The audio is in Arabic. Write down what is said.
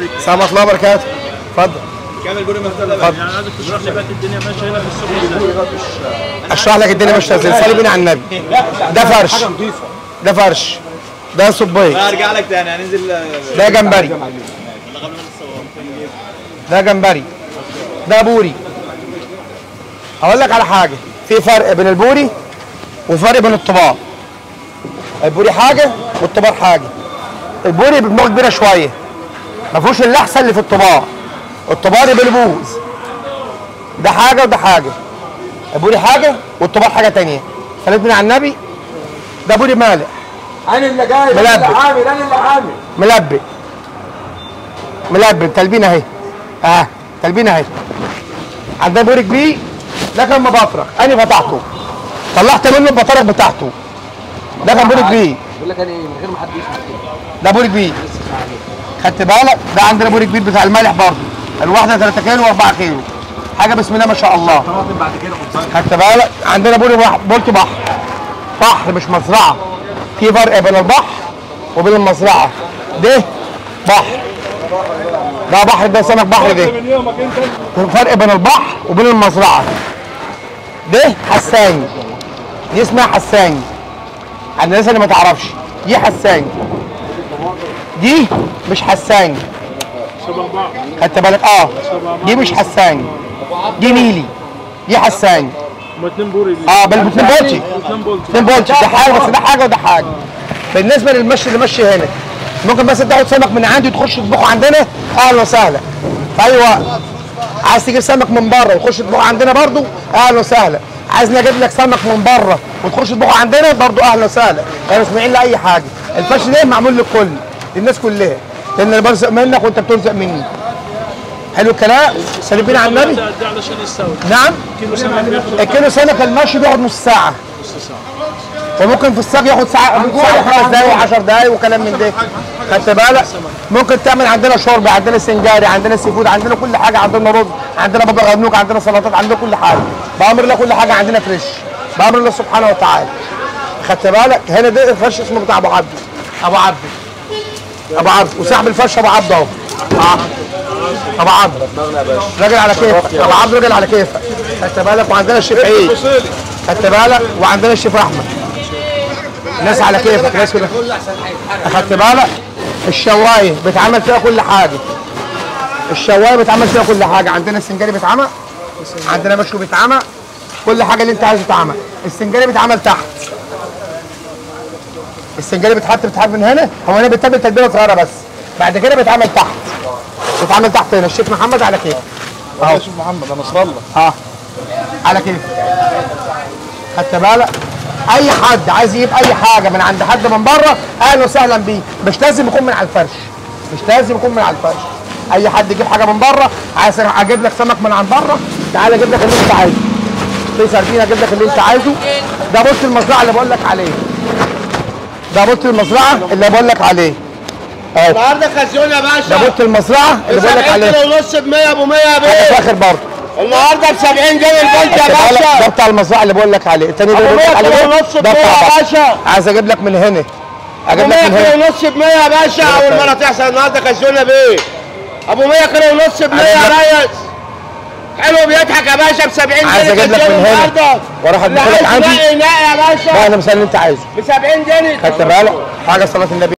السلام ورحمه الله وبركاته. اتفضل. كام البوري مختلف؟ يعني عايزك تشرح لي بقى الدنيا ماشيه هنا في السوق ازاي؟ اشرح لك الدنيا ماشيه ازاي. صلي بينا على النبي. ده فرش، ده فرش، ده صبيه، هرجع لك تاني هننزل. ده جمبري، ده جمبري، ده بوري. هقول لك على حاجه، في فرق بين البوري وفرق بين الطباع. البوري حاجه والطباع حاجه. البوري بدماغ كبيره شويه، ما فيهوش اللحسه اللي في الطباع. الطباع بالبوز، ده حاجه وده حاجه. البوري حاجه والطباع حاجه ثانيه. خليت من على النبي. ده بوري مالح، انا اللي جاي، انا اللي عامل، انا اللي عامل ملبق ملبق. تلبينه اهي، تلبينه اهي. عندنا بوري كبير، ده كان مبطرخ، انا فتحته طلعت منه البطارخ بتاعته. ده كان بوري كبير. بقول لك انا ايه، من غير ما حد يسمع كده. ده بوري كبير، خدت بالك؟ ده عندنا بوري كبير بتاع المالح برضه، الواحده 3 كيلو و4 كيلو، حاجه بسم الله ما شاء الله. بعد كده خدت بالك؟ عندنا بولتي بحر، بحر مش مزرعه. في فرق بين البحر وبين المزرعه. ده بحر، ده بحر، ده سمك بحر. ده فرق بين البحر وبين المزرعه. ده حساني، دي اسمها حساني عند الناس اللي ما تعرفش. دي حساني، دي مش حساني. خدت بالك؟ دي مش حساني، دي نيلي، دي حساني. هما 2 بوري دي. بالاتنين بولتي. 2 بولتي، ده حاجه بس ده حاجه وده حاجه. بالنسبه للمشي اللي ماشي هنا، ممكن بس تاخد سمك من عندي وتخش تطبخه عندنا، اهلا وسهلا في اي وقت. عايز تجيب سمك من بره وتخش تطبخه عندنا برضو، اهلا وسهلا. عايز نجيب لك سمك من بره وتخش تطبخه عندنا برضو، اهلا وسهلا. احنا مسموعين لاي حاجه. الفش ده معمول للكل، للناس كلها، لان انا برزق منك وانت بترزق مني. حلو الكلام؟ سلم بينا على النبي. ده علشان يستوي. نعم؟ كيلو سمك بياخد الكيلو سمك المشي بياخد نص ساعه، وممكن في الصاج ياخد ساعه، ساعه 5 دقايق و10 دقايق وكلام من ده. خدت بالك؟ ممكن تعمل عندنا شوربه، عندنا سنجاري، عندنا سي فود، عندنا كل حاجه، عندنا رز، عندنا بابا غنوج، عندنا سلطات، عندنا كل حاجه. بامر الله كل حاجه عندنا فريش، بامر الله سبحانه وتعالى. خدت بالك؟ هنا ده الفرش اسمه بتاع ابو عبده. ابو عبده، ابو عبده، وصاحب الفرش ابو عبده اهو. ابو عبده راجل على كيفك، ابو عبده راجل على كيفك. خدت بالك؟ وعندنا الشيف عيد، خدت بالك؟ وعندنا الشيف احمد، ناس على كيفك، ناس كده. خدت بالك؟ الشوايه بيتعمل فيها كل حاجه. الشوايه بيتعمل فيها كل حاجه. عندنا السنجاري بيتعمل، عندنا مشوي بيتعمل، كل حاجه اللي انت عايزه تتعمل. السنجاري بيتعمل تحت، السنجاري بيتحط من هنا. هو هنا بيتبل تتبيله صغيره بس، بعد كده بيتعمل تحت، بيتعمل تحت هنا. الشيخ محمد على كيف اهو. الشيخ محمد انا نصر الله على كيف. خدت بالك؟ اي حد عايز يجيب اي حاجه من عند حد من بره، اهلا وسهلا بيه. مش لازم يكون من على الفرش، مش لازم يكون من على الفرش. اي حد يجيب حاجه من بره، عايز اجيب لك سمك من عند بره، تعالى اجيب لك اللي انت عايزه. في سردين اجيب لك اللي انت عايزه. ده بص المزرعه اللي بقول لك عليه، ده بص المزرعه اللي بقول لك عليه اهو. النهارده خزيون يا باشا. ده بص المزرعه اللي بقول لك عليه. 70 كيلو ونص ب 100 ابو 100 يا بيه. فاخر برضه النهارده ب 70 جنيه البلد يا باشا. ده بتاع المزرعه اللي بقول لك عليه. الثاني ده ابو اللي 100 بقول لك كيلو عليه ونص ب ده 100 بتاع يا بقى. باشا. عايز اجيب لك من هنا، ابو اجيب لك 100 من هنا. كيلو ونص ب 100 يا باشا. اول مره تحصل النهارده خزيون يا بيه. ابو 100 كيلو ونص ب 100 يا ريس. حلو بيضحك يا باشا ب 70 جنيه. عايز اجيب لك من هنا واروح ادخلك عندي. يا باشا بقى انا مثلا اللي انت عايزه ب 70 جنيه. خدت بالك؟ حاجه صلاه النبي.